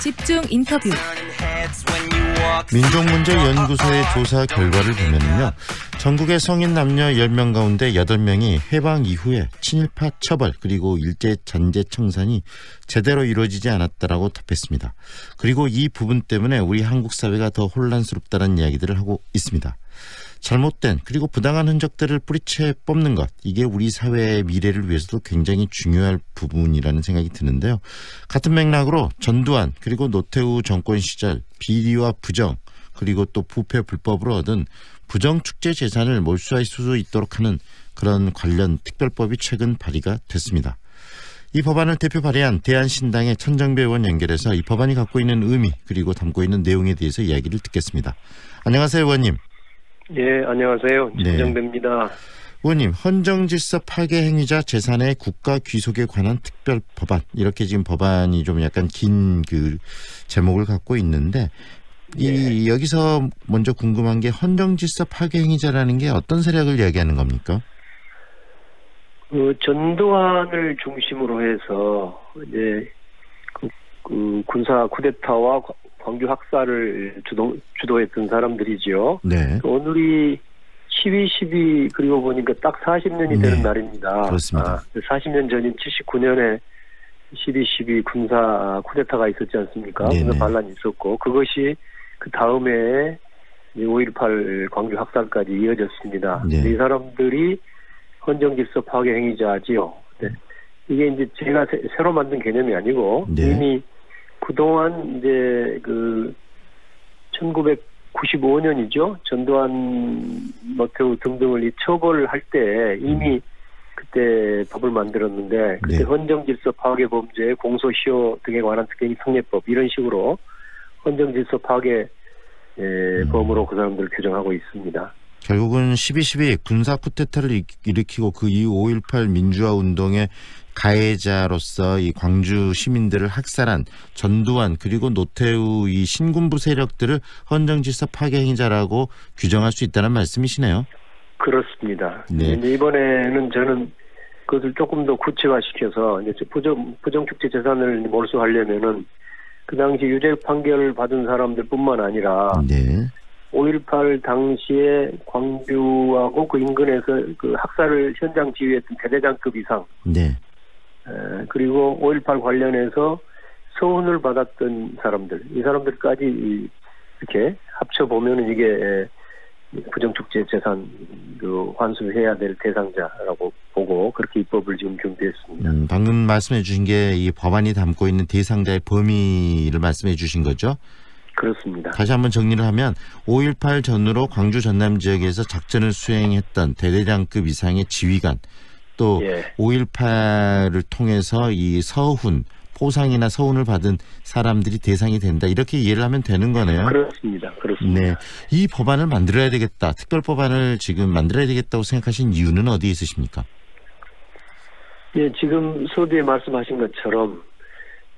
집중 인터뷰. 민족문제연구소의 조사 결과를 보면요, 전국의 성인 남녀 10명 가운데 8명이 해방 이후에 친일파 처벌 그리고 일제 잔재 청산이 제대로 이루어지지 않았다라고 답했습니다. 그리고 이 부분 때문에 우리 한국 사회가 더 혼란스럽다는 이야기들을 하고 있습니다. 잘못된 그리고 부당한 흔적들을 뿌리채 뽑는 것, 이게 우리 사회의 미래를 위해서도 굉장히 중요할 부분이라는 생각이 드는데요. 같은 맥락으로 전두환 그리고 노태우 정권 시절 비리와 부정 그리고 또 부패 불법으로 얻은 부정축제 재산을 몰수할 수 있도록 하는 그런 관련 특별법이 최근 발의가 됐습니다. 이 법안을 대표 발의한 대한신당의 천정배 의원 연결해서 이 법안이 갖고 있는 의미 그리고 담고 있는 내용에 대해서 이야기를 듣겠습니다. 안녕하세요, 의원님. 예, 안녕하세요. 천정배입니다. 의원님, 헌정질서 파괴 행위자 재산의 국가 귀속에 관한 특별 법안, 이렇게 지금 법안이 좀 약간 긴 그 제목을 갖고 있는데, 여기서 먼저 궁금한 게 헌정질서 파괴 행위자라는 게 어떤 세력을 이야기하는 겁니까? 전두환을 중심으로 해서 이제 그 군사 쿠데타와 광주 학살을 주도했던 사람들이지요. 네. 오늘이 12.12 그리고 보니까 딱 40년이 되는 날입니다. 그렇습니다. 40년 전인 79년에 12.12 군사 쿠데타가 있었지 않습니까? 군사 반란이 있었고, 그것이 그 다음에 5.18 광주 학살까지 이어졌습니다. 네. 이 사람들이 헌정질서 파괴 행위자지요. 네. 이게 이제 제가 새로 만든 개념이 아니고, 이미 그동안 이제 1995년이죠. 전두환, 노태우 등등을 이 처벌할 때 이미 그때 법을 만들었는데, 그때 헌정질서 파괴 범죄, 공소시효 등에 관한 특례 특례법 이런 식으로 헌정질서 파괴 범으로 그 사람들을 규정하고 있습니다. 결국은 12.12 군사 쿠데타를 일으키고 그 이후 5.18 민주화 운동의 가해자로서 이 광주 시민들을 학살한 전두환 그리고 노태우 이 신군부 세력들을 헌정질서 파괴 행위자라고 규정할 수 있다는 말씀이시네요. 그렇습니다. 네. 이번에는 저는 그것을 조금 더 구체화시켜서 이제 부정축제 재산을 몰수하려면은 그 당시 유죄 판결을 받은 사람들뿐만 아니라 5.18 당시에 광주하고 그 인근에서 그 학살을 현장 지휘했던 대대장급 이상, 그리고 5.18 관련해서 서훈을 받았던 사람들, 이 사람들까지 이렇게 합쳐보면은 이게 부정축제 재산 환수해야 될 대상자라고 보고 그렇게 입법을 지금 준비했습니다. 방금 말씀해 주신 게 이 법안이 담고 있는 대상자의 범위를 말씀해 주신 거죠? 그렇습니다. 다시 한번 정리를 하면 5.18 전후로 광주 전남 지역에서 작전을 수행했던 대대장급 이상의 지휘관, 또 5.18을 통해서 이 서훈, 포상이나 서훈을 받은 사람들이 대상이 된다, 이렇게 이해를 하면 되는 거네요. 그렇습니다. 네, 이 법안을 만들어야 되겠다, 특별 법안을 지금 만들어야 되겠다고 생각하신 이유는 어디에 있으십니까? 예, 지금 서두에 말씀하신 것처럼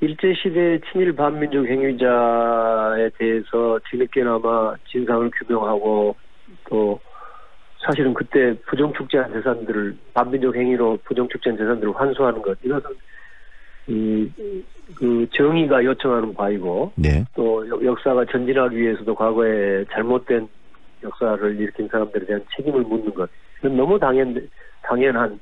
일제시대 친일 반민족 행위자에 대해서 뒤늦게나마 진상을 규명하고, 또 사실은 그때 부정축제한 재산들을 반민족 행위로 부정축제한 재산들을 환수하는 것, 이것은 그 정의가 요청하는 바이고, 또 역사가 전진하기 위해서도 과거에 잘못된 역사를 일으킨 사람들에 대한 책임을 묻는 것, 이건 너무 당연한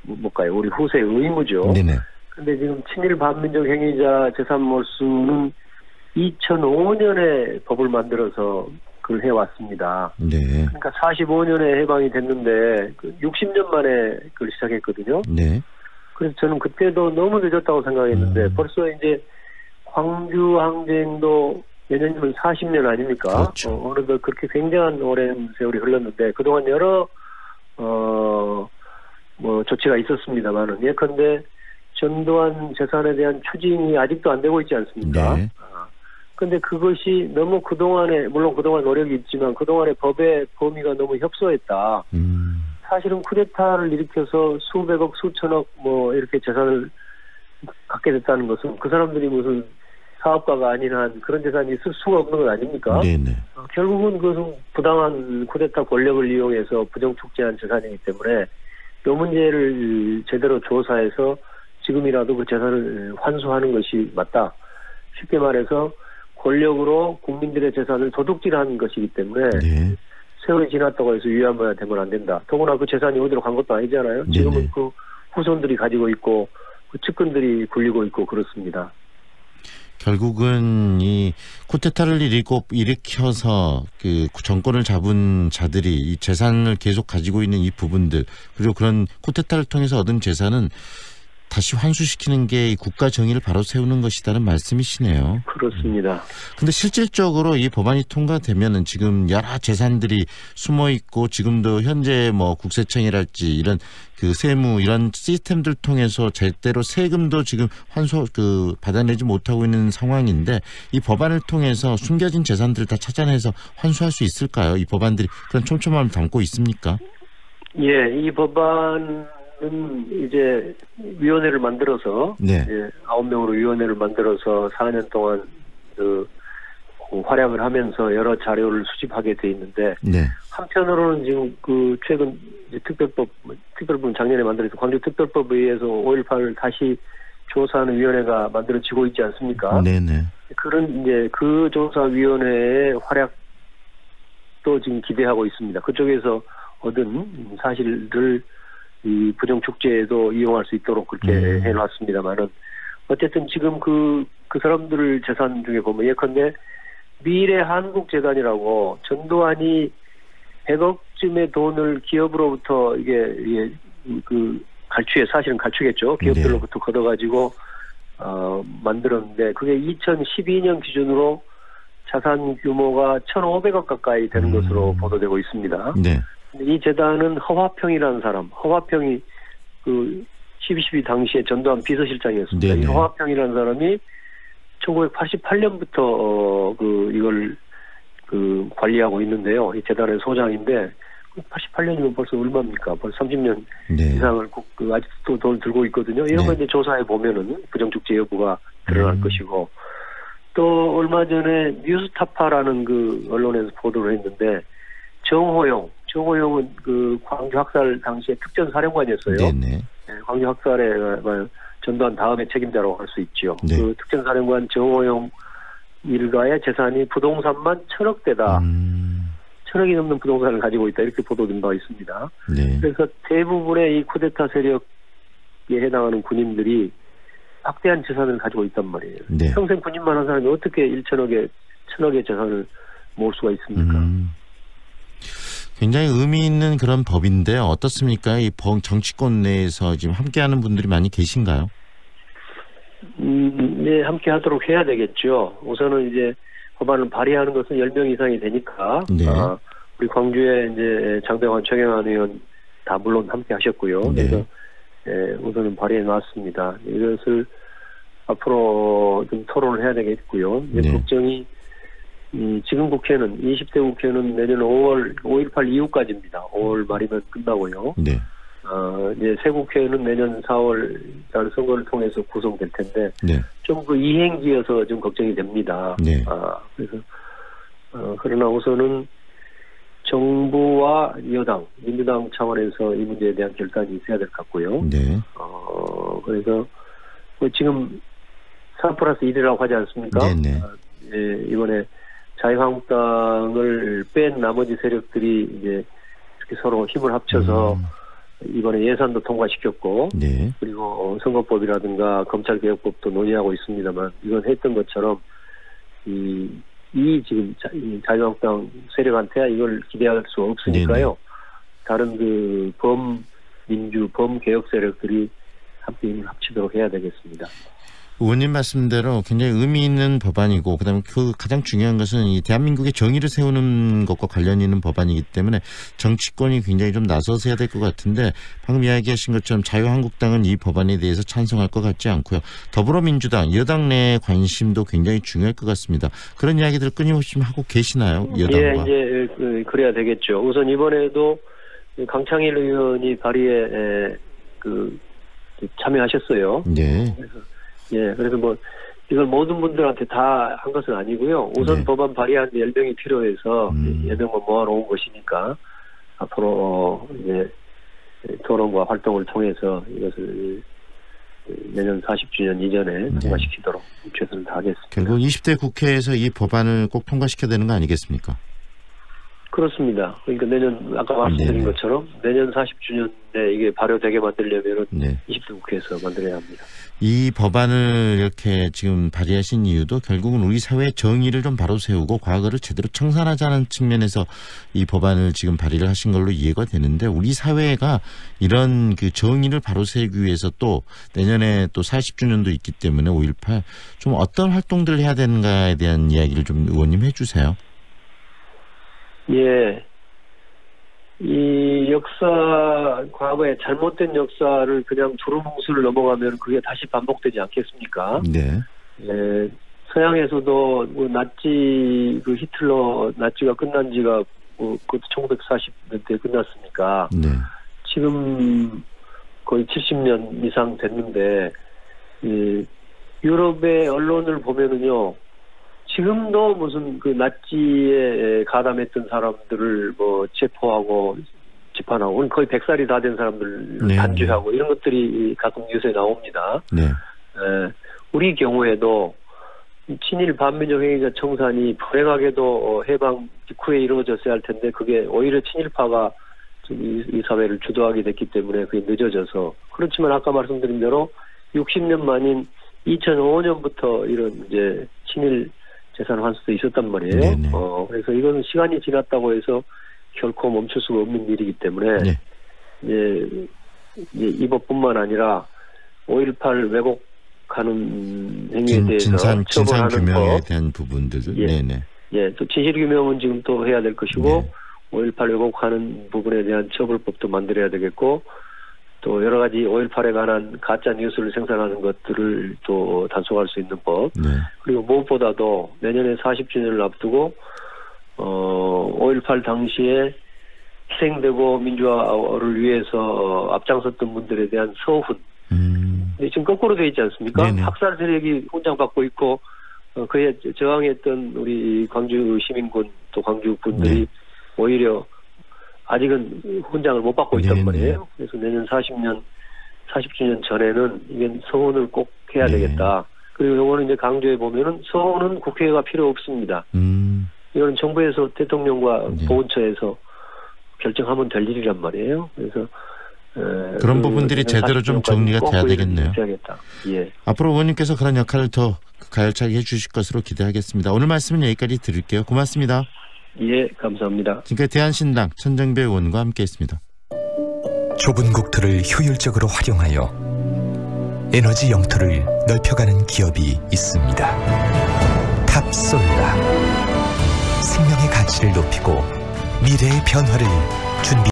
우리 후세의 의무죠. 근데 지금 친일 반민족 행위자 재산 몰수는 2005년에 법을 만들어서 그걸 해왔습니다. 그러니까 45년에 해방이 됐는데 60년 만에 그걸 시작했거든요. 그래서 저는 그때도 너무 늦었다고 생각했는데 벌써 이제 광주 항쟁도 내년이면 40년 아닙니까? 어느덧 그렇게 굉장한 오랜 세월이 흘렀는데 그동안 여러 조치가 있었습니다만은, 예컨대 전두환 재산에 대한 추징이 아직도 안 되고 있지 않습니까? 근데 그것이 너무 물론 그동안 노력이 있지만 그동안의 법의 범위가 너무 협소했다. 사실은 쿠데타를 일으켜서 수백억, 수천억 이렇게 재산을 갖게 됐다는 것은 그 사람들이 무슨 사업가가 아닌 한 그런 재산이 있을 수가 없는 것 아닙니까? 결국은 그것은 부당한 쿠데타 권력을 이용해서 부정축제한 재산이기 때문에 이 문제를 제대로 조사해서 지금이라도 그 재산을 환수하는 것이 맞다. 쉽게 말해서 권력으로 국민들의 재산을 도둑질하는 것이기 때문에 네. 세월이 지났다고 해서 위안부야 되면 안 된다. 더구나 그 재산이 어디로 간 것도 아니잖아요. 지금은 네네. 그 후손들이 가지고 있고 그 측근들이 굴리고 있고 그렇습니다. 결국은 이 쿠데타를 일으켜서 그 정권을 잡은 자들이 이 재산을 계속 가지고 있는 이 부분들, 그리고 그런 쿠데타를 통해서 얻은 재산은 다시 환수시키는 게 이 국가 정의를 바로 세우는 것이라는 말씀이시네요. 그렇습니다. 근데 실질적으로 이 법안이 통과되면은 지금 여러 재산들이 숨어 있고 지금도 현재 뭐 국세청이랄지 이런 그 세무 이런 시스템들 통해서 제대로 세금도 지금 받아내지 못하고 있는 상황인데, 이 법안을 통해서 숨겨진 재산들을 다 찾아내서 환수할 수 있을까요? 이 법안들이 그런 촘촘함을 담고 있습니까? 예, 이 법안은 이제 위원회를 만들어서 네. 이제 9명으로 위원회를 만들어서 4년 동안 그 활약을 하면서 여러 자료를 수집하게 돼 있는데, 네. 한편으로는 지금 그 최근 이제 특별법 작년에 만들어서 광주특별법에 의해서 5.18을 다시 조사하는 위원회가 만들어지고 있지 않습니까? 네네. 그런 이제 그 조사위원회의 활약도 지금 기대하고 있습니다. 그쪽에서 얻은 사실을 이 부정축제에도 이용할 수 있도록 그렇게 해놨습니다만은, 어쨌든 지금 그 사람들 재산 중에 보면 예컨대 미래 한국재단이라고 전두환이 100억쯤의 돈을 기업으로부터 이게 그 사실은 갈취겠죠. 기업들로부터 걷어가지고 만들었는데, 그게 2012년 기준으로 자산 규모가 1,500억 가까이 되는 것으로 보도되고 있습니다. 네. 이 재단은 허화평이라는 사람, 허화평이 그 12.12 당시에 전두환 비서실장이었습니다. 네네. 이 허화평이라는 사람이 1980년부터 이걸 관리하고 있는데요. 이 재단의 소장인데, 88년이면 벌써 얼마입니까? 벌써 30년 네. 이상을 아직도 돈을 들고 있거든요. 이런 거 이제 조사해 보면은 부정축제 여부가 드러날 것이고, 또 얼마 전에 뉴스타파라는 그 언론에서 보도를 했는데, 정호용은 그 광주 학살 당시에 특전사령관이었어요. 네네. 네, 광주 학살의 전두환 다음의 책임자라고 할 수 있죠. 네. 그 특전사령관 정호용 일가의 재산이 부동산만 1,000억대다. 1,000억이 넘는 부동산을 가지고 있다. 이렇게 보도된 바가 있습니다. 네. 그래서 대부분의 이 쿠데타 세력에 해당하는 군인들이 막대한 재산을 가지고 있단 말이에요. 네. 평생 군인만 한 사람이 어떻게 1,000억의 재산을 모을 수가 있습니까? 굉장히 의미 있는 그런 법인데 어떻습니까? 이 정치권 내에서 지금 함께하는 분들이 많이 계신가요? 네, 함께하도록 해야 되겠죠. 우선은 이제 법안을 발의하는 것은 10명 이상이 되니까, 네. 우리 광주에 이제 장병환, 최경환 의원 다 물론 함께하셨고요. 네. 그래서 우선은 발의해 놨습니다. 이것을 앞으로 좀 토론을 해야 되겠고요. 네. 걱정이 지금 국회는 20대 국회는 내년 5.18 이후까지입니다. 5월 말이면 끝나고요. 네. 이제 새 국회는 내년 4월 달 선거를 통해서 구성될 텐데, 네. 좀 그 이행기여서 좀 걱정이 됩니다. 네. 그래서 그러나 우선은 정부와 여당, 민주당 차원에서 이 문제에 대한 결단이 있어야 될 것 같고요. 네. 그래서 지금 3+1이라고 하지 않습니까? 네네. 이번에 자유한국당을 뺀 나머지 세력들이 이제 이렇게 서로 힘을 합쳐서 이번에 예산도 통과시켰고, 네. 그리고 선거법이라든가 검찰개혁법도 논의하고 있습니다만, 이건 했던 것처럼 지금 자유한국당 세력한테 이걸 기대할 수 없으니까요. 네네. 다른 그 범개혁 세력들이 함께 힘을 합치도록 해야 되겠습니다. 의원님 말씀대로 굉장히 의미 있는 법안이고, 그다음에 그 가장 중요한 것은 이 대한민국의 정의를 세우는 것과 관련 있는 법안이기 때문에 정치권이 굉장히 좀 나서서 해야 될 것 같은데, 방금 이야기하신 것처럼 자유한국당은 이 법안에 대해서 찬성할 것 같지 않고요. 더불어민주당, 여당 내 관심도 굉장히 중요할 것 같습니다. 그런 이야기들 끊임없이 하고 계시나요? 여당과? 예, 이제 그래야 되겠죠. 우선 이번에도 강창일 의원이 발의에 참여하셨어요. 네. 그래서 뭐 이걸 모든 분들한테 다 한 것은 아니고요. 우선 네. 법안 발의하는데 10명이 필요해서 10명만 모아놓은 것이니까 앞으로 이제 토론과 활동을 통해서 이것을 내년 40주년 이전에 통과시키도록 최선을 다하겠습니다. 결국 20대 국회에서 이 법안을 꼭 통과시켜야 되는 거 아니겠습니까? 그렇습니다. 그러니까 내년 아까 말씀드린 것처럼 내년 40주년에 이게 발효되게 만들려면 20대 국회에서 만들어야 합니다. 이 법안을 이렇게 지금 발의하신 이유도 결국은 우리 사회의 정의를 좀 바로 세우고 과거를 제대로 청산하자는 측면에서 이 법안을 지금 발의를 하신 걸로 이해가 되는데, 우리 사회가 이런 그 정의를 바로 세우기 위해서 또 내년에 또 40주년도 있기 때문에 5.18 좀 어떤 활동들을 해야 되는가에 대한 이야기를 좀 의원님 해주세요. 예. 이 과거의 잘못된 역사를 그냥 두루뭉술 넘어가면 그게 다시 반복되지 않겠습니까? 네. 예, 서양에서도 히틀러 나치가 끝난 지가 그것도 1940년대에 끝났으니까. 네. 지금 거의 70년 이상 됐는데, 유럽의 언론을 보면은요, 지금도 무슨 나치에 가담했던 사람들을 체포하고 재판하고 거의 100살이 다 된 사람들 단죄하고 이런 것들이 가끔 뉴스에 나옵니다. 네. 우리 경우에도 친일 반민족 행위자 청산이 불행하게도 해방 직후에 이루어졌어야 할 텐데 그게 오히려 친일파가 이 사회를 주도하게 됐기 때문에 그게 늦어져서, 그렇지만 아까 말씀드린 대로 60년 만인 2005년부터 이런 이제 친일 재산 환수도 있었단 말이에요. 그래서 이건 시간이 지났다고 해서 결코 멈출 수가 없는 일이기 때문에 이 법뿐만 아니라 5.18 왜곡하는 행위에 대해서 진상 규명에 대한 부분들, 또 진실 규명은 지금 또 해야 될 것이고 5.18 왜곡하는 부분에 대한 처벌법도 만들어야 되겠고, 또 여러 가지 5.18에 관한 가짜 뉴스를 생산하는 것들을 또 단속할 수 있는 법. 그리고 무엇보다도 내년에 40주년을 앞두고 5.18 당시에 희생되고 민주화를 위해서 앞장섰던 분들에 대한 서훈. 근데 지금 거꾸로 돼 있지 않습니까? 학살 세력이 훈장받고 있고 그에 저항했던 우리 광주 시민군 또 광주 군들이 오히려 아직은 훈장을 못 받고 있단 말이에요. 그래서 내년 40주년 전에는 이건 서훈을 꼭 해야 되겠다. 그리고 이거는 이제 강조해 보면은 서훈은 국회가 필요 없습니다. 이거는 정부에서 대통령과 보훈처에서 결정하면 될 일이란 말이에요. 그래서 그런 부분들이 제대로 좀 정리가 돼야 되겠네요. 앞으로 의원님께서 그런 역할을 더 가열차게 해주실 것으로 기대하겠습니다. 오늘 말씀은 여기까지 드릴게요. 고맙습니다. 예, 감사합니다. 지금까지 대한신당 천정배 의원과 함께했습니다. 좁은 국토를 효율적으로 활용하여 에너지 영토를 넓혀가는 기업이 있습니다. 탑솔라. 생명의 가치를 높이고 미래의 변화를 준비